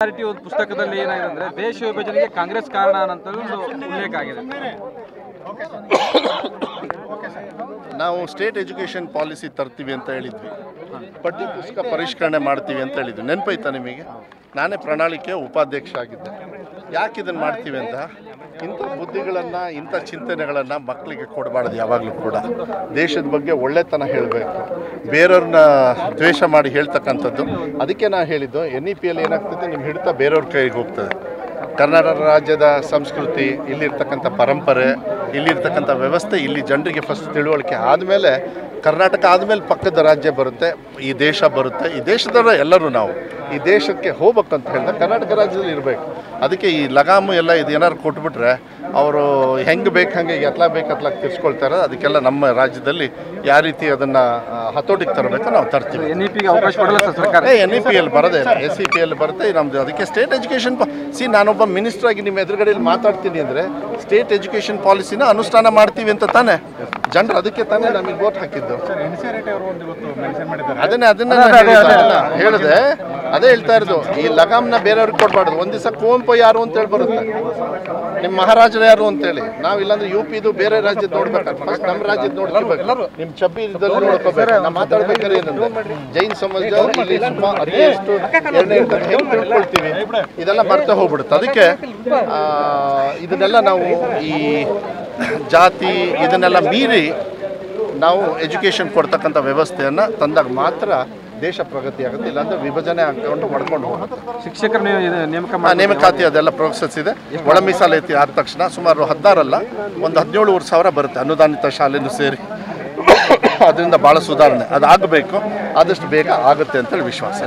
ಒಂದು ಪುಸ್ತಕದಲ್ಲಿ ಏನಾಗಿದೆ ಅಂದ್ರೆ ದೇಶ ವಿಭಜನೆಗೆ ಕಾಂಗ್ರೆಸ್ ಕಾರಣ ಅಂತ ಒಂದು ಉಲ್ಲೇಖ ಆಗಿದೆ. ನಾವು ಸ್ಟೇಟ್ ಎಜುಕೇಷನ್ ಪಾಲಿಸಿ ತರ್ತೀವಿ ಅಂತ ಹೇಳಿದ್ವಿ, ಪಠ್ಯ ಪುಸ್ತಕ ಪರಿಷ್ಕರಣೆ ಮಾಡ್ತೀವಿ ಅಂತ ಹೇಳಿದ್ವಿ. ನೆನಪೈತಾ ನಿಮಗೆ? ನಾನೇ ಪ್ರಣಾಳಿಕೆ ಉಪಾಧ್ಯಕ್ಷ ಆಗಿದ್ದೆ. ಯಾಕೆ ಇದನ್ನು ಮಾಡ್ತೀವಿ ಅಂತ, ಇಂಥ ಬುದ್ಧಿಗಳನ್ನು ಇಂಥ ಚಿಂತನೆಗಳನ್ನು ಮಕ್ಕಳಿಗೆ ಕೊಡಬಾರ್ದು. ಯಾವಾಗಲೂ ಕೂಡ ದೇಶದ ಬಗ್ಗೆ ಒಳ್ಳೆತನ ಹೇಳಬೇಕು, ಬೇರೆಯವ್ರನ್ನ ದ್ವೇಷ ಮಾಡಿ ಹೇಳ್ತಕ್ಕಂಥದ್ದು. ಅದಕ್ಕೆ ನಾನು ಹೇಳಿದ್ದು, NEP-ಯಲ್ಲಿ ಏನಾಗ್ತದೆ, ನಿಮ್ಮ ಹಿಡಿತ ಬೇರೆಯವ್ರ ಕೈಗೆ ಹೋಗ್ತದೆ. ಕರ್ನಾಟಕ ರಾಜ್ಯದ ಸಂಸ್ಕೃತಿ, ಇಲ್ಲಿರ್ತಕ್ಕಂಥ ಪರಂಪರೆ, ಇಲ್ಲಿರ್ತಕ್ಕಂಥ ವ್ಯವಸ್ಥೆ, ಇಲ್ಲಿ ಜನರಿಗೆ ಫಸ್ಟ್ ತಿಳುವಳಿಕೆ ಆದಮೇಲೆ ಕರ್ನಾಟಕ ಆದಮೇಲೆ ಪಕ್ಕದ ರಾಜ್ಯ ಬರುತ್ತೆ, ಈ ದೇಶ ಬರುತ್ತೆ. ಈ ದೇಶದವರ ಎಲ್ಲರೂ ನಾವು ಈ ದೇಶಕ್ಕೆ ಹೋಗ್ಬೇಕಂತ ಹೇಳಿದ್ರೆ ಕರ್ನಾಟಕ ರಾಜ್ಯದಲ್ಲಿ ಇರಬೇಕು. ಅದಕ್ಕೆ ಈ ಲಗಾಮು ಎಲ್ಲ ಇದು ಏನಾದ್ರು ಕೊಟ್ಬಿಟ್ರೆ ಅವರು ಹೆಂಗೆ ಬೇಕು ಹಾಗೆ ಎತ್ಲಾಗ ಬೇಕು ಅತ್ಲಾಗ ತಿರ್ಸ್ಕೊಳ್ತಾರೆ. ಅದಕ್ಕೆಲ್ಲ ನಮ್ಮ ರಾಜ್ಯದಲ್ಲಿ ಯಾವ ರೀತಿ ಅದನ್ನು ಹತೋಟಿಗೆ ತರಬೇಕು ನಾವು ತರ್ತೀವಿ. NEP-ಗೆ ಅವಕಾಶ ಕೊಡಲ್ಲ ಸರ್ಕಾರ. NEP-ಯಲ್ಲಿ ಬರೋದೇ ಇಲ್ಲ, SEP-ಯಲ್ಲಿ ಬರುತ್ತೆ ನಮ್ಮದು. ಅದಕ್ಕೆ ಸ್ಟೇಟ್ ಎಜುಕೇಷನ್ ನಾನೊಬ್ಬ ಮಿನಿಸ್ಟರ್ ಆಗಿ ನಿಮ್ಮ ಎದುರುಗಡೆಯಲ್ಲಿ ಮಾತಾಡ್ತೀನಿ ಅಂದರೆ ಸ್ಟೇಟ್ ಎಜುಕೇಷನ್ ಪಾಲಿಸಿನ ಅನುಷ್ಠಾನ ಮಾಡ್ತೀವಿ ಅಂತ ತಾನೇ ಜನರು, ಅದಕ್ಕೆ ತಾನೇ ನಮಗೆ ವೋಟ್ ಹಾಕಿದ್ದು. ಅದನ್ನೇ ಹೇಳಿದೆ, ಅದೇ ಹೇಳ್ತಾ ಇರೋದು. ಈ ಲಗಾಮ್ನ ಬೇರೆಯವ್ರಿಗೆ ಕೊಡಬಾರ್ದು. ಒಂದು ದಿವಸ ಕುವೆಂಪು ಯಾರು ಅಂತೇಳಿ ಬರುತ್ತೆ, ನಿಮ್ಮ ಮಹಾರಾಜರು ಯಾರು ಅಂತೇಳಿ. ನಾವು ಇಲ್ಲಾಂದ್ರೆ UP-ದು ಬೇರೆ ರಾಜ್ಯದ ನೋಡ್ಬೇಕಾದ್ರೆ ಫಸ್ಟ್ ನಮ್ಮ ರಾಜ್ಯದ ನೋಡ್ಕೋಬೇಕು. ನಿಮ್ಮ ಛಬ್ಬಿದಲ್ಲಿ ನೋಡ್ಕೋಬೇಕು. ನಾವು ಮಾತಾಡ್ಬೇಕಾದ್ರೆ ಏನಂದ್ರೆ ಜೈನ್ ಸಮಾಜದವ್ರು ಇಲ್ಲಿ ಸುಮಾರು ಎಷ್ಟು ಎರಡನೇ ಹೆಂಗೆ ತಿಳ್ಕೊಳ್ತೀವಿ, ಇದೆಲ್ಲ ಬರ್ತಾ ಹೋಗ್ಬಿಡುತ್ತೆ. ಅದಕ್ಕೆ ಇದನ್ನೆಲ್ಲ ನಾವು ಈ ಜಾತಿ ಇದನ್ನೆಲ್ಲ ಮೀರಿ ನಾವು ಎಜುಕೇಷನ್ ಕೊಡ್ತಕ್ಕಂಥ ವ್ಯವಸ್ಥೆಯನ್ನು ತಂದಾಗ ಮಾತ್ರ ದೇಶ ಪ್ರಗತಿ ಆಗುತ್ತೆ. ಇಲ್ಲಾಂದ್ರೆ ವಿಭಜನೆ ಹಾಕೊಂಡು ಮಾಡ್ಕೊಂಡು ಹೋಗುತ್ತೆ. ಶಿಕ್ಷಕರ ನೇಮಕಾತಿ ಅದೆಲ್ಲ ಪ್ರೋಸೆಸ್ ಇದೆ. ಒಳ ಮೀಸಲಾತಿ ಆದ ತಕ್ಷಣ ಸುಮಾರು 16 ಅಲ್ಲ, ಒಂದು 17,000 ಬರುತ್ತೆ ಅನುದಾನಿತ ಶಾಲೆನೂ ಸೇರಿ. ಅದರಿಂದ ಭಾಳ ಸುಧಾರಣೆ ಅದಾಗಬೇಕು, ಆದಷ್ಟು ಬೇಗ ಆಗುತ್ತೆ ಅಂತೇಳಿ ವಿಶ್ವಾಸ.